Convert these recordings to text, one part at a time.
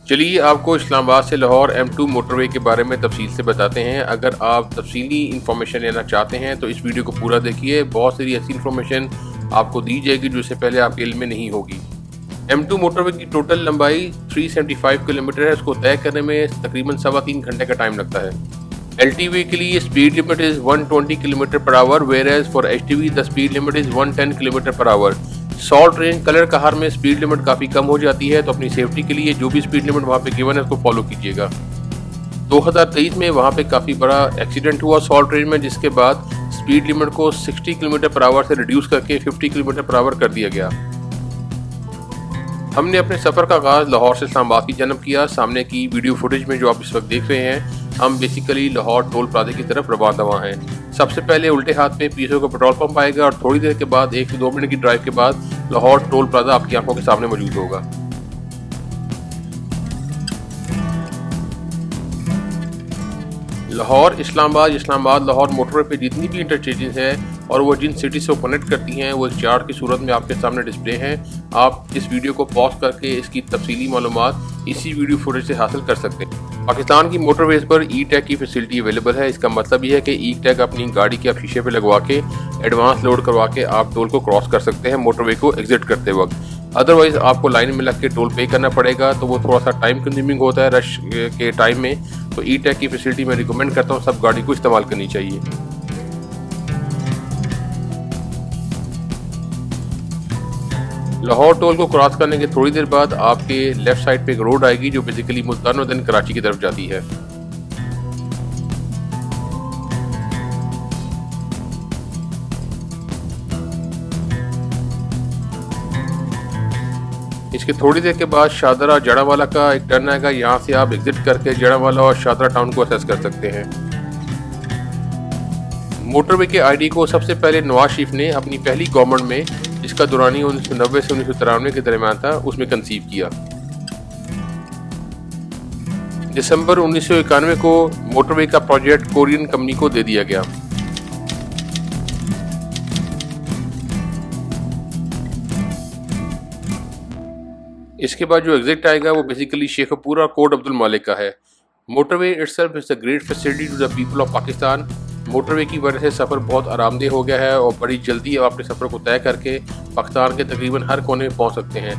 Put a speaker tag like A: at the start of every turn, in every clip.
A: चलिए आपको इस्लामाबाद से लाहौर M2 मोटरवे के बारे में तफसील से बताते हैं। अगर आप तफसीली इन्फॉर्मेशन लेना चाहते हैं तो इस वीडियो को पूरा देखिए। बहुत सारी ऐसी इन्फॉर्मेशन आपको दी जाएगी जो इससे पहले आपके इल्म में नहीं होगी। M2 मोटरवे की टोटल लंबाई 375 किलोमीटर है। उसको तय करने में तकरीबन 3.25 घंटे का टाइम लगता है। LTV के लिए speed limit is 120 kilometre per hour, whereas for HTV the speed limit is 110 kilometre per hour. Salt Range Kallar Kahar में स्पीड लिमिट काफ़ी कम हो जाती है, तो अपनी सेफ्टी के लिए जो भी स्पीड लिमिट वहाँ पे गिवन है उसको फॉलो कीजिएगा। 2023 में वहाँ पे काफ़ी बड़ा एक्सीडेंट हुआ सॉल्ट रेंज में, जिसके बाद स्पीड लिमिट को 60 किलोमीटर पर आवर से रिड्यूस करके 50 किलोमीटर पर आवर कर दिया गया। हमने अपने सफ़र का आगाज़ लाहौर से इस्लामाबाद की जानब किया। सामने की वीडियो फुटेज में जो आप इस वक्त देख रहे हैं, हम बेसिकली लाहौर टोल प्लाजा की तरफ रवाना हैं। सबसे पहले उल्टे हाथ में PSO का पेट्रोल पंप आएगा और थोड़ी देर के बाद 1 से 2 मिनट की ड्राइव के बाद लाहौर टोल प्लाजा आपकी आंखों के सामने मौजूद होगा। लाहौर इस्लामाबाद लाहौर मोटरवे पे जितनी भी इंटरचेंजेस हैं और वो जिन सिटी से कनेक्ट करती हैं वो एक चार्ट की सूरत में आपके सामने डिस्प्ले हैं। आप इस वीडियो को पॉज करके इसकी तफसीली मालूमात इसी वीडियो फुटेज से हासिल कर सकते हैं। पाकिस्तान की मोटरवेज पर ई-टैग की फैसिलिटी अवेलेबल है। इसका मतलब ये है कि ई-टैग अपनी गाड़ी के आप शीशे पे लगवा के एडवांस लोड करवा के आप टोल को क्रॉस कर सकते हैं मोटरवे को एग्जिट करते वक्त। अदरवाइज़ आपको लाइन में लग के टोल पे करना पड़ेगा, तो वो थोड़ा सा टाइम कंज्यूमिंग होता है रश के टाइम में। तो ई-टैग की फैसिलिटी मैं रिकमेंड करता हूँ सब गाड़ी को इस्तेमाल करनी चाहिए। लाहौर टोल को क्रॉस करने के थोड़ी देर बाद आपके लेफ्ट साइड पे एक रोड आएगी जो बेसिकली मुल्तान और देन कराची की तरफ जाती है। इसके थोड़ी देर के बाद शादरा जड़ावाला का एक टर्न आएगा। यहाँ से आप एग्जिट करके जड़ावाला और शादरा टाउन को असेस कर सकते हैं। मोटरवे के आईडी को सबसे पहले नवाज शरीफ ने अपनी पहली गवर्नमेंट में, जिसका दौरानी 1990 से 1993 के दरमियान था, उसमें कंसीव किया। दिसंबर 1991 को मोटरवे का प्रोजेक्ट कोरियन कंपनी को दे दिया गया। इसके बाद जो एग्जिट आएगा वो बेसिकली शेखपुरा कोट अब्दुल मालिक का है। Motorway itself is a great facility to the people of Pakistan. Motorway की वजह से सफ़र बहुत आरामदेह हो गया है और बड़ी जल्दी आप अपने सफ़र को तय करके पाकिस्तान के तकरीबन हर कोने में पहुंच सकते हैं।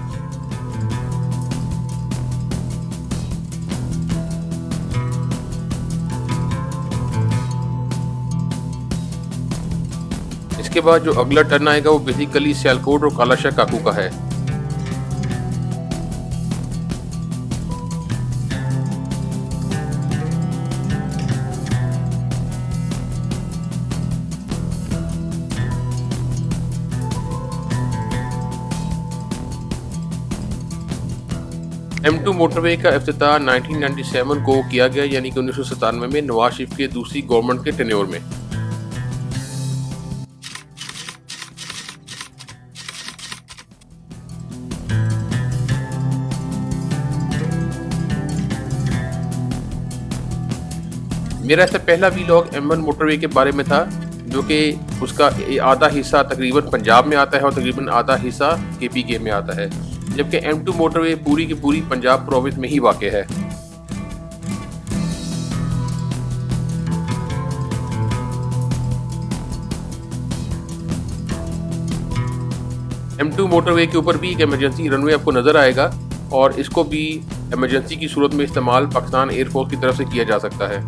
A: इसके बाद जो अगला टर्न आएगा वो बेसिकली सियालकोट और कालाशाह काकू का है। M2 मोटरवे का इफ्तिताह 1997 को किया गया, यानी कि 1997 में नवाज शरीफ के दूसरी गवर्नमेंट के टेन्योर में। मेरा ऐसा पहला वीलॉग M1 मोटरवे के बारे में था, जो कि उसका आधा हिस्सा तकरीबन पंजाब में आता है और तकरीबन आधा हिस्सा KPK में आता है, जबकि M2 मोटरवे पूरी की पूरी पंजाब प्रोविंस में ही वाक़ है। M2 मोटरवे के ऊपर भी एक इमरजेंसी रनवे आपको नज़र आएगा और इसको भी इमरजेंसी की सूरत में इस्तेमाल पाकिस्तान एयरफोर्स की तरफ से किया जा सकता है।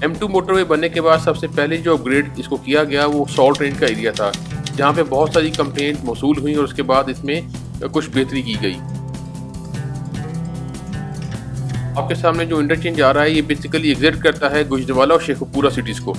A: M2 मोटरवे बनने के बाद सबसे पहले जो अपग्रेड इसको किया गया वो सॉल्ट रेंज का एरिया था, जहाँ पे बहुत सारी कंप्लेंट मौसूल हुई और उसके बाद इसमें कुछ बेहतरी की गई। आपके सामने जो इंटरचेंज आ रहा है ये बेसिकली एग्जिट करता है गुजरावाला और शेखपुरा सिटीज़ को।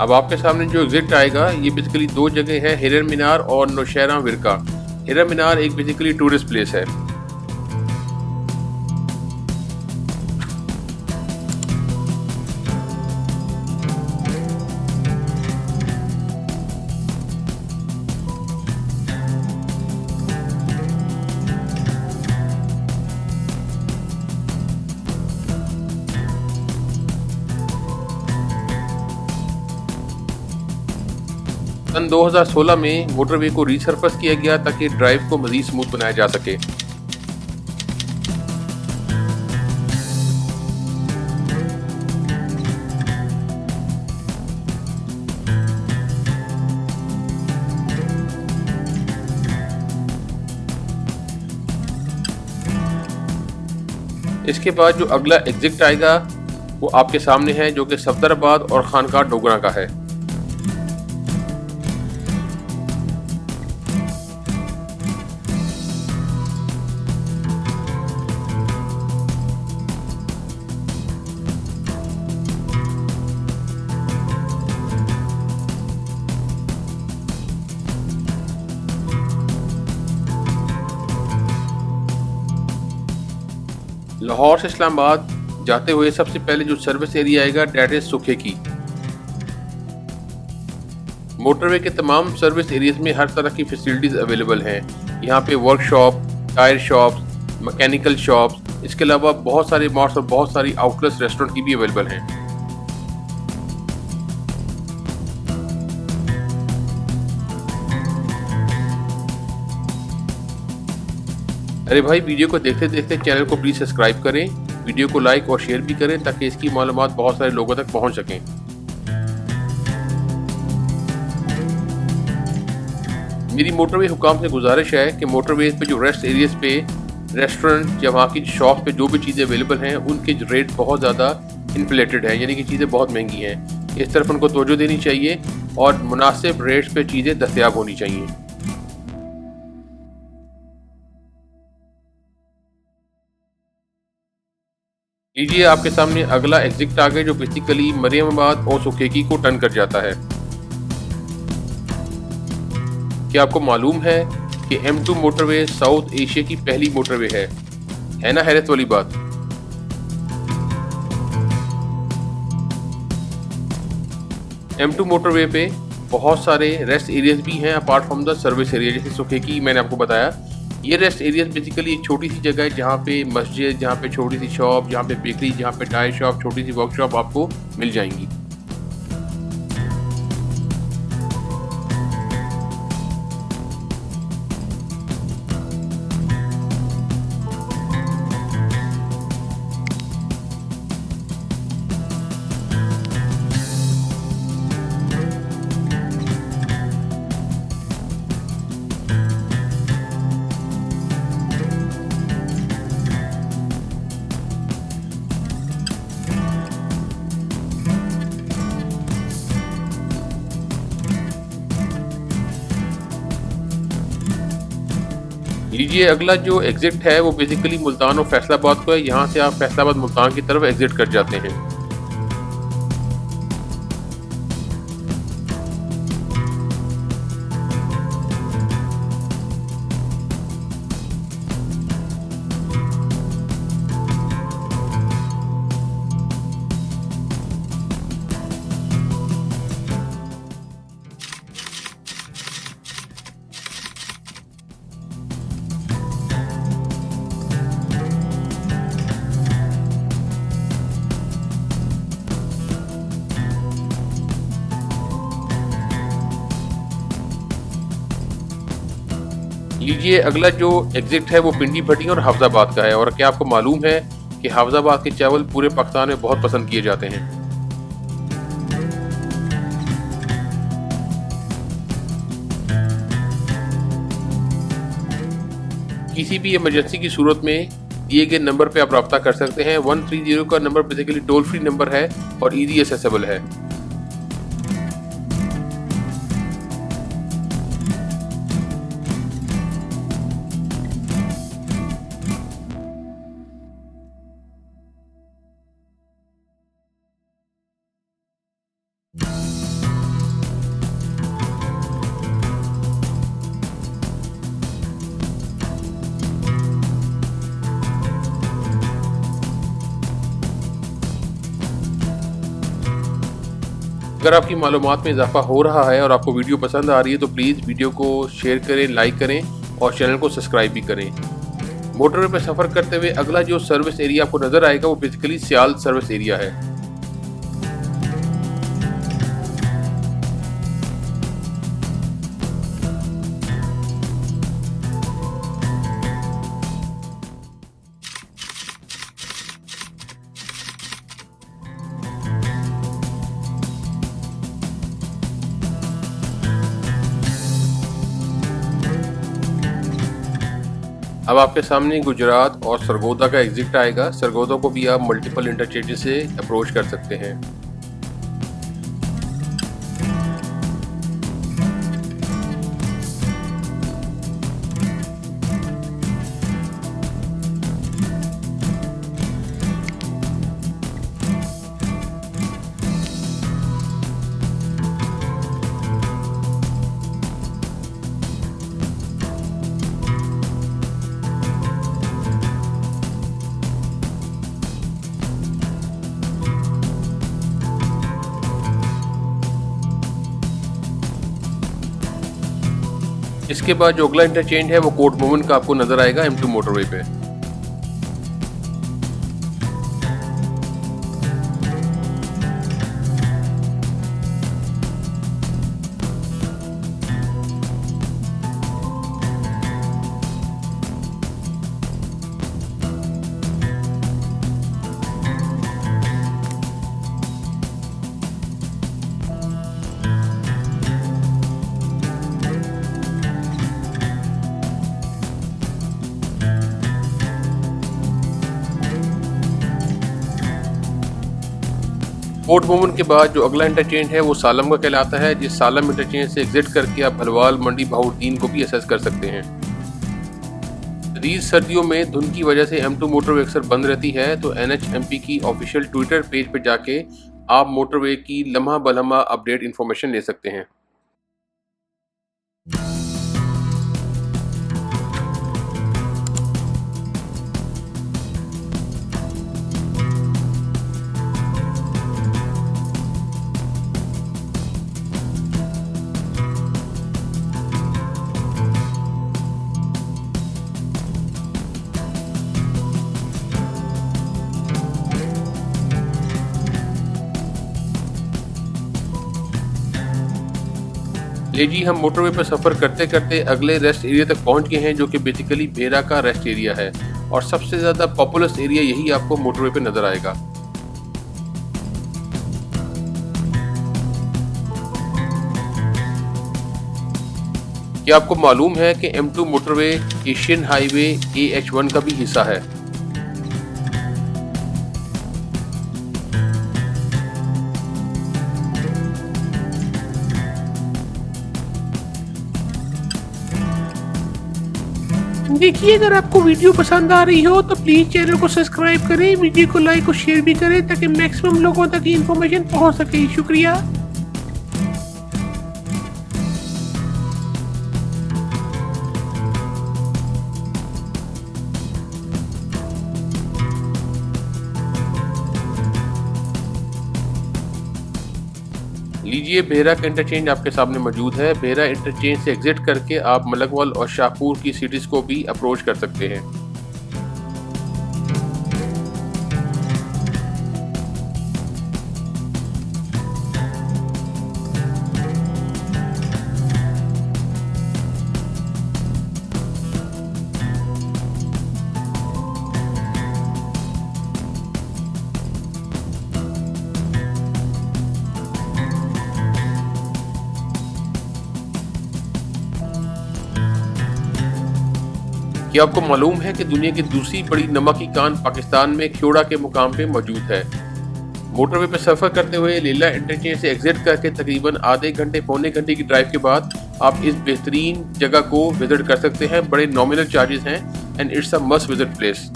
A: अब आपके सामने जो एग्जिट आएगा ये बेसिकली दो जगह है, हिरन मीनार और नौशेरा विरका। हिरन मीनार एक बेसिकली टूरिस्ट प्लेस है। सन 2016 में मोटरवे को रीसर्फस किया गया ताकि ड्राइव को मजीद स्मूथ बनाया जा सके। इसके बाद जो अगला एग्जिट आएगा वो आपके सामने है, जो कि सफदराबाद और खानका डोगरा का है। लाहौर से इस्लामाबाद जाते हुए सबसे पहले जो सर्विस एरिया आएगा डेट इज सुखे की। मोटरवे के तमाम सर्विस एरियाज में हर तरह की फैसिलिटीज अवेलेबल हैं। यहाँ पे workshop, tyre shops, mechanical shops, इसके अलावा बहुत सारे मॉल्स और बहुत सारी आउटलेट्स रेस्टोरेंट की भी अवेलेबल हैं। अरे भाई, वीडियो को देखते देखते चैनल को प्लीज़ सब्सक्राइब करें, वीडियो को लाइक और शेयर भी करें ताकि इसकी मालूमात बहुत सारे लोगों तक पहुंच सकें। मेरी मोटरवे हुकाम से गुजारिश है कि मोटरवे पे जो रेस्ट एरियाज पे रेस्टोरेंट या वहाँ की शॉप पे जो भी चीज़ें अवेलेबल हैं उनके रेट बहुत ज़्यादा इन्फ्लेटेड है, यानी कि चीज़ें बहुत महंगी हैं। इस तरफ उनको तवज्जो देनी चाहिए और मुनासिब रेट्स पे चीज़ें दस्तयाब होनी चाहिए। लीजिए, आपके सामने अगला एग्जिट आ गया जो बेसिकली मरियमाबाद और सुखेकी को टर्न कर जाता है। क्या आपको मालूम है कि M2 मोटरवे साउथ एशिया की पहली मोटरवे है ना हैरत वाली बात। M2 मोटरवे पे बहुत सारे रेस्ट एरियाज भी हैं apart from the service area. जैसे सुखेकी मैंने आपको बताया, ये रेस्ट एरियाज बेसिकली एक छोटी सी जगह है जहाँ पे मस्जिद, जहाँ पे छोटी सी शॉप, जहाँ पे बेकरी, जहाँ पे टायर शॉप, छोटी सी वर्कशॉप आपको मिल जाएंगी। लीजिए, अगला जो एग्जिट है वो बेसिकली मुल्तान और फैसलाबाद को है। यहाँ से आप फैसलाबाद मुल्तान की तरफ एग्जिट कर जाते हैं। लीजिए, अगला जो एग्जिट है वो पिंडी भट्टी और हाफजाबाद का है। और क्या आपको मालूम है कि हाफजाबाद के चावल पूरे पाकिस्तान में बहुत पसंद किए जाते हैं। किसी भी इमरजेंसी की सूरत में दिए गए नंबर पे आप रब्ता कर सकते हैं। 130 का number basically toll free number है और इजी एक्सेसिबल है। अगर आपकी मालूमात में इजाफा हो रहा है और आपको वीडियो पसंद आ रही है तो प्लीज़ वीडियो को शेयर करें, लाइक करें और चैनल को सब्सक्राइब भी करें। मोटरवे पर सफ़र करते हुए अगला जो सर्विस एरिया आपको नज़र आएगा वो बेसिकली सियाल सर्विस एरिया है। अब आपके सामने गुजरात और सरगोदा का एग्जिट आएगा। सरगोदा को भी आप मल्टीपल इंटरचेंज से अप्रोच कर सकते हैं। इसके बाद जो अगला इंटरचेंज है वो कोट मोमेंट का आपको नजर आएगा M2 मोटरवे पे। कोट मोमेंट के बाद जो अगला इंटरचेंज है वो सालम का कहलाता है, जिस सालम इंटरचेंज से एग्जिट करके आप भलवाल मंडी बहाउद्दीन को भी एक्सेस कर सकते हैं। शदीद सर्दियों में धुंध की वजह से M2 मोटरवे अक्सर बंद रहती है, तो NHMP की ऑफिशियल ट्विटर पेज पर जाके आप मोटरवे की लम्हा बलम्हा अपडेट इंफॉर्मेशन ले सकते हैं। ले जी, हम मोटरवे पर सफ़र करते करते अगले रेस्ट एरिया तक पहुंच गए हैं, जो कि बेसिकली भेरा का रेस्ट एरिया है और सबसे ज़्यादा पॉपुलस एरिया यही आपको मोटरवे पे नज़र आएगा। क्या आपको मालूम है कि M2 motorway Asian highway AH1 का भी हिस्सा है?
B: देखिए, अगर आपको वीडियो पसंद आ रही हो तो प्लीज़ चैनल को सब्सक्राइब करें, वीडियो को लाइक और शेयर भी करें ताकि मैक्सिमम लोगों तक ये इन्फॉर्मेशन पहुंच सके। शुक्रिया।
A: लीजिए, भेरा का इंटरचेंज आपके सामने मौजूद है। भेरा इंटरचेंज से एग्जिट करके आप मलकवाल और शाहपुर की सिटीज़ को भी अप्रोच कर सकते हैं। क्या आपको मालूम है कि दुनिया की दूसरी बड़ी नमक की कान पाकिस्तान में ख्योड़ा के मुकाम पे मौजूद है। मोटरवे पर सफ़र करते हुए लीला इंटरचेंज से एग्जिट करके तकरीबन आधे घंटे पौने घंटे की ड्राइव के बाद आप इस बेहतरीन जगह को विजिट कर सकते हैं। बड़े नॉमिनल चार्जेस हैं and it's a must visit place.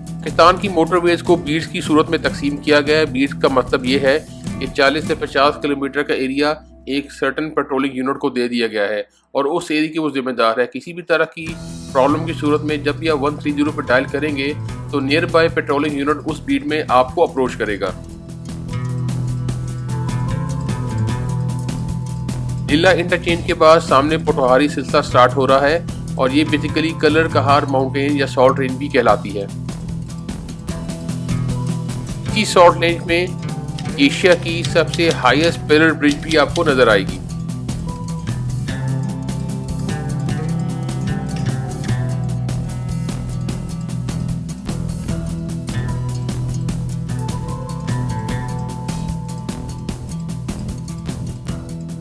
A: Pakistan की मोटरवेज को बीट्स की सूरत में तकसीम किया गया है। बीट्स का मतलब ये है कि 40 से 50 किलोमीटर का एरिया एक सर्टन पेट्रोलिंग यूनिट को दे दिया गया है और उस एरिया के वो जिम्मेदार है। किसी भी तरह की प्रॉब्लम की सूरत में जब भी आप 130 पर डायल करेंगे तो नियर बाय पेट्रोलिंग यूनिट उस बीट में आपको अप्रोच करेगा। लीला इंटरचेंज के बाद सामने पोटोहारी सिलसिला स्टार्ट हो रहा है और ये बेसिकली कलर कहार माउंटेन या सॉल्ट रेंज भी कहलाती है। इसी सॉल्ट रेंज में एशिया की सबसे हाईएस्ट पिलर ब्रिज भी आपको नजर आएगी।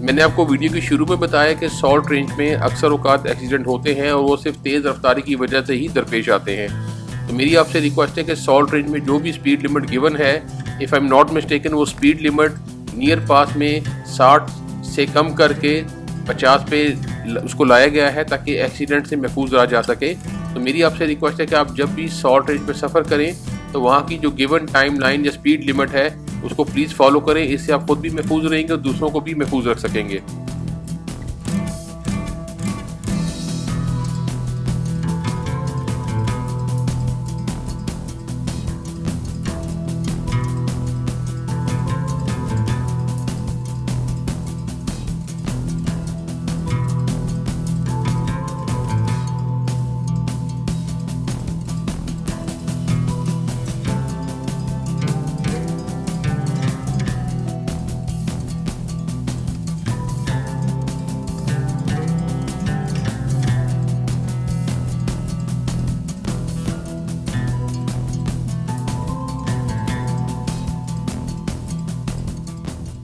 A: मैंने आपको वीडियो के शुरू में बताया कि सॉल्ट रेंज में अक्सर औकात एक्सीडेंट होते हैं और वो सिर्फ तेज़ रफ्तारी की वजह से ही दरपेश आते हैं। तो मेरी आपसे रिक्वेस्ट है कि सॉल्ट रेंज में जो भी स्पीड लिमिट गिवन है, if I am not mistaken, वो स्पीड लिमिट नियर पास में 60 से कम करके 50 पे उसको लाया गया है ताकि एक्सीडेंट से महफूज रहा जा सके। तो मेरी आपसे रिक्वेस्ट है कि आप जब भी सॉल्ट रेंज में सफ़र करें तो वहाँ की जो गिवन टाइम लाइन या स्पीड लिमिट है उसको प्लीज़ फॉलो करें। इससे आप खुद भी महफूज रहेंगे और दूसरों को भी महफूज रख सकेंगे।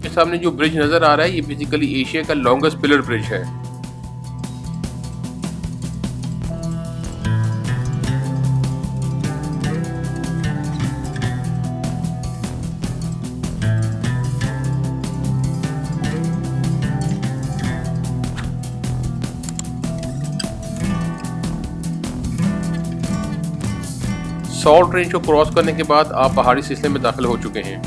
A: सामने जो ब्रिज नजर आ रहा है ये बेसिकली एशिया का लॉन्गेस्ट पिलर ब्रिज है। सॉल्ट रेंज को क्रॉस करने के बाद आप पहाड़ी सिलसिले में दाखिल हो चुके हैं।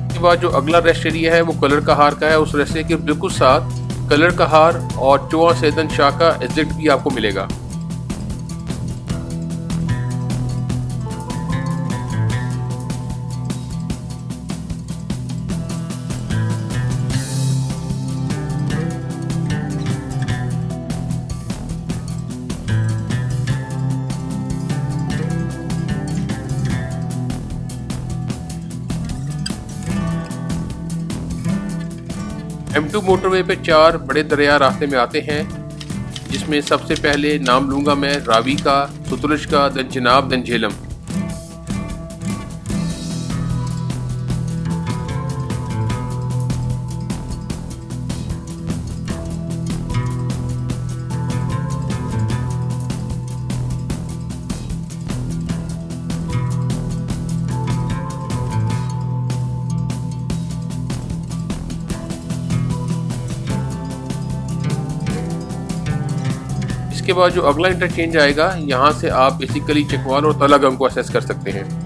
A: के बाद जो अगला रेस्ट एरिया है वो कलर कहार का है। उस रेस्ट के बिल्कुल साथ कलर कहार और चोआ सैदन शाह का एग्जिट भी आपको मिलेगा। M2 मोटरवे पे 4 बड़े दरिया रास्ते में आते हैं, जिसमें सबसे पहले नाम लूँगा मैं रावी का, सुतलुज का, देन चिनाब, देन झेलम। इसके बाद जो अगला इंटरचेंज आएगा, यहाँ से आप बेसिकली चकवाल और तलागम को असेस कर सकते हैं।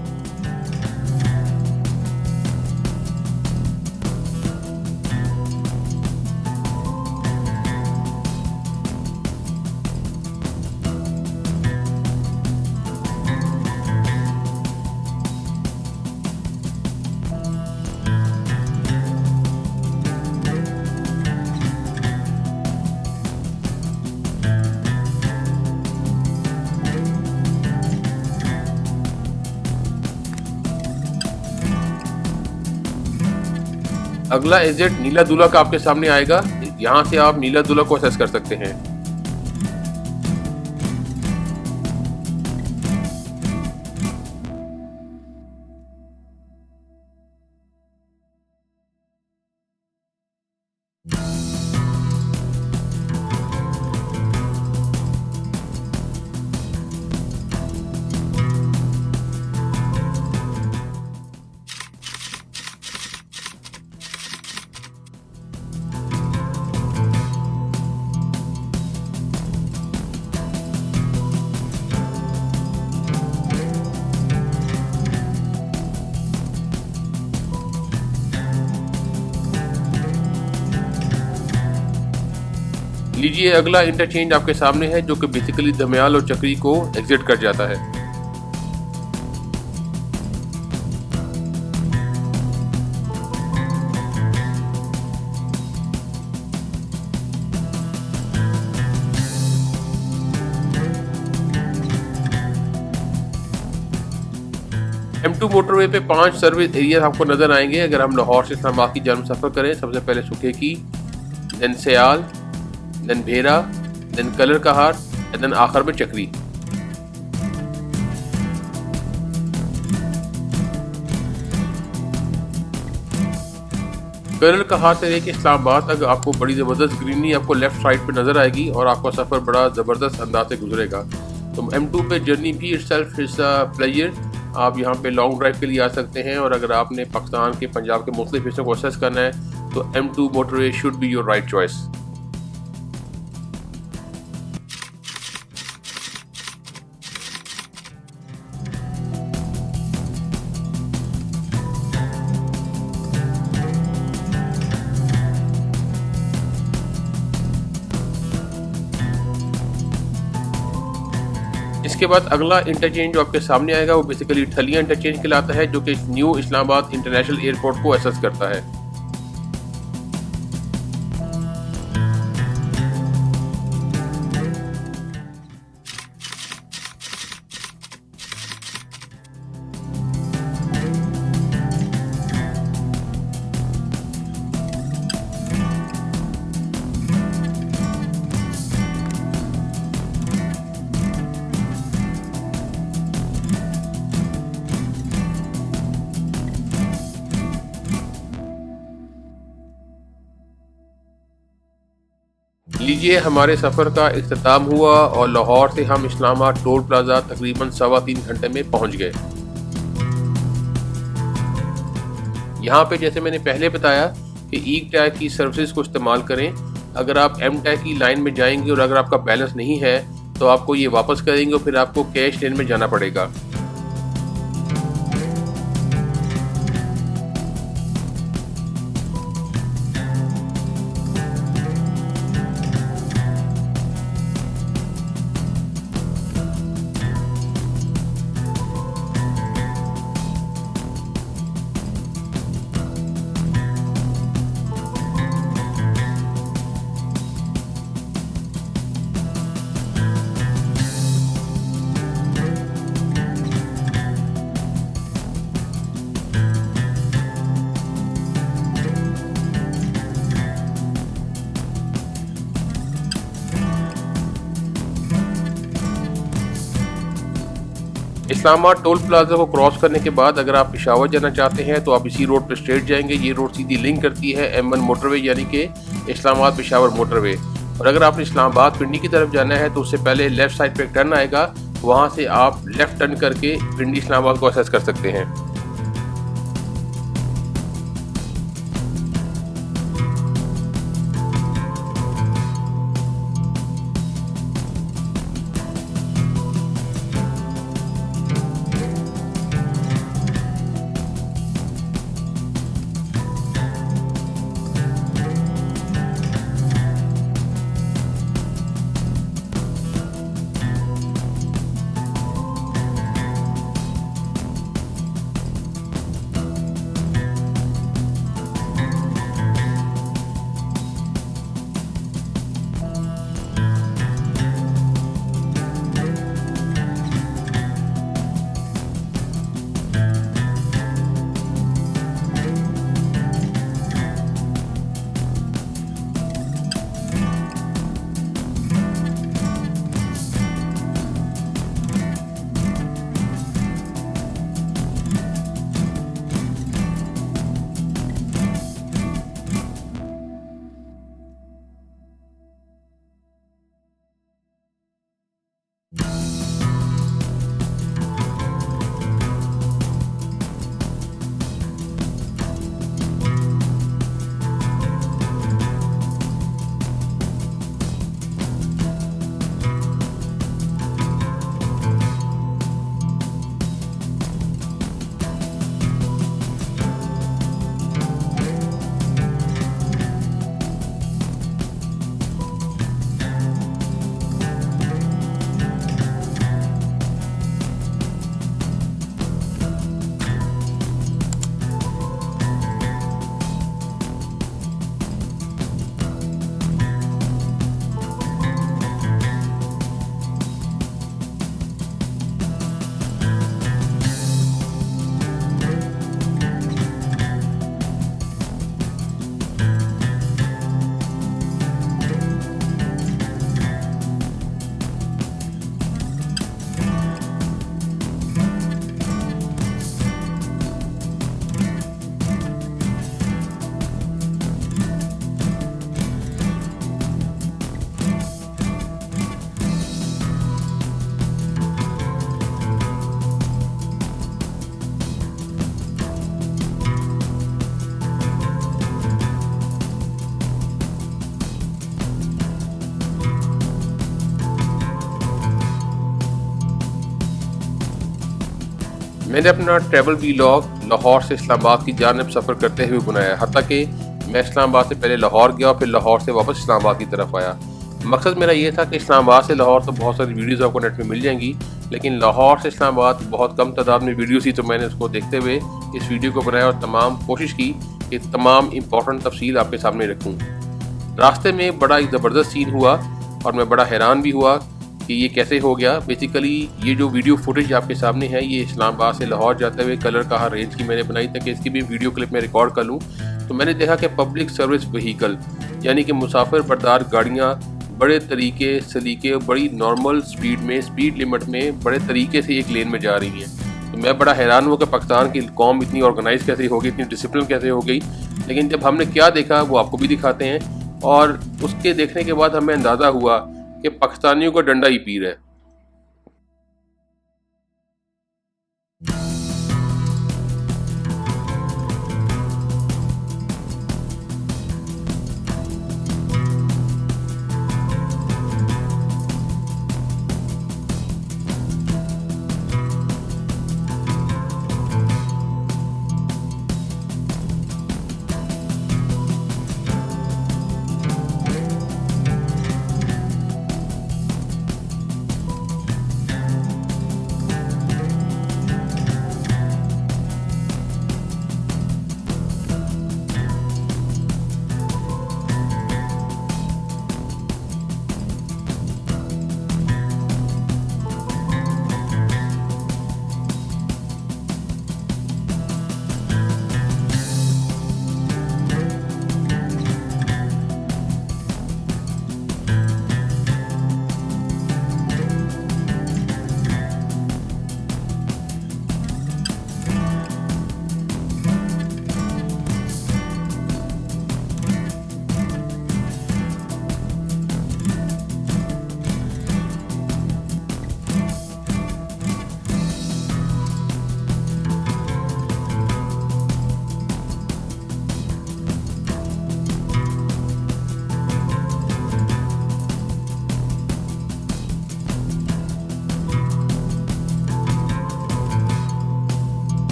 A: अगला एग्जिट नीला दूल्हा का आपके सामने आएगा। यहाँ से आप नीला दूल्हा को असेस कर सकते हैं। लीजिए अगला इंटरचेंज आपके सामने है, जो कि बेसिकली दमयाल और चक्री को एग्जिट कर जाता है। M2 मोटरवे पे 5 सर्विस एरिया आपको नजर आएंगे अगर हम लाहौर से इस्लामाबाद की जानब सफ़र करें। सबसे पहले सुखेकी, देन सयाल, देन भेरा, देन कलर कहार, देन आखिर में चक्री। कलर कहार से लेके इस्लामाबाद तक आपको बड़ी ज़बरदस्त ग्रीनरी आपको लेफ्ट साइड पे नज़र आएगी और आपका सफ़र बड़ा ज़बरदस्त अंदाज से गुजरेगा। तो M2 पे जर्नी भी इटसेल्फ इज अ प्लेजर। आप यहाँ पे लॉन्ग ड्राइव के लिए आ सकते हैं और अगर आपने पाकिस्तान के पंजाब के मुख्तलिफ हिस्सों को असेस करना है तो M2 motorway should be your right choice. इसके बाद अगला इंटरचेंज जो आपके सामने आएगा वो बेसिकली ठलिया इंटरचेंज कहलाता है, जो कि न्यू इस्लामाबाद इंटरनेशनल एयरपोर्ट को एक्सेस करता है। लीजिए हमारे सफ़र का इख्तिताम हुआ और लाहौर से हम इस्लामाबाद टोल प्लाजा तकरीबन 3.25 घंटे में पहुंच गए। यहाँ पे जैसे मैंने पहले बताया कि ई टैग की सर्विसेज को इस्तेमाल करें। अगर आप एम टैग की लाइन में जाएंगे और अगर आपका बैलेंस नहीं है तो आपको ये वापस करेंगे और फिर आपको कैश लेन में जाना पड़ेगा। इस्लामाबाद टोल प्लाजा को क्रॉस करने के बाद अगर आप पेशावर जाना चाहते हैं तो आप इसी रोड पर स्ट्रेट जाएंगे। ये रोड सीधी लिंक करती है M1 मोटरवे यानी कि इस्लामाबाद पेशावर मोटरवे। और अगर आपने इस्लामाबाद पिंडी की तरफ जाना है तो उससे पहले लेफ्ट साइड पे एक टर्न आएगा, वहाँ से आप लेफ्ट टर्न करके पिंडी इस्लामाबाद को एक्सेस कर सकते हैं। मैंने अपना ट्रैवल वीलॉग लाहौर से इस्लामाबाद की जानिब सफ़र करते हुए बनाया, हत्ता कि मैं इस्लामाबाद से पहले लाहौर गया और फिर लाहौर से वापस इस्लामाबाद की तरफ आया। मकसद मेरा ये था कि इस्लामाबाद से लाहौर तो बहुत सारी वीडियोज़ आपको नेट में मिल जाएंगी, लेकिन लाहौर से इस्लामाबाद बहुत कम तादाद में वीडियोज़ थी, तो मैंने उसको देखते हुए इस वीडियो को बनाया और तमाम कोशिश की कि तमाम इम्पॉर्टेंट तफसील आपके सामने रखूँ। रास्ते में बड़ा एक ज़बरदस्त सीन हुआ और मैं बड़ा हैरान भी हुआ कि ये कैसे हो गया। बेसिकली ये जो वीडियो फुटेज आपके सामने है ये इस्लामाबाद से लाहौर जाते हुए कलर कहाँ रेंज की मैंने बनाई ताकि इसकी भी वीडियो क्लिप में रिकॉर्ड कर लूँ। तो मैंने देखा कि पब्लिक सर्विस व्हीकल यानी कि मुसाफिर बरदार गाड़ियाँ बड़े तरीके सलीके बड़ी नॉर्मल स्पीड में, स्पीड लिमिट में बड़े तरीके से एक लेन में जा रही हैं। तो मैं बड़ा हैरान हुआ कि पाकिस्तान की कौम इतनी ऑर्गेनाइज कैसे हो गई, इतनी डिसिप्लिन कैसे हो गई। लेकिन जब हमने क्या देखा वो आपको भी दिखाते हैं, और उसके देखने के बाद हमें अंदाज़ा हुआ कि पाकिस्तानियों का डंडा ही पीर है।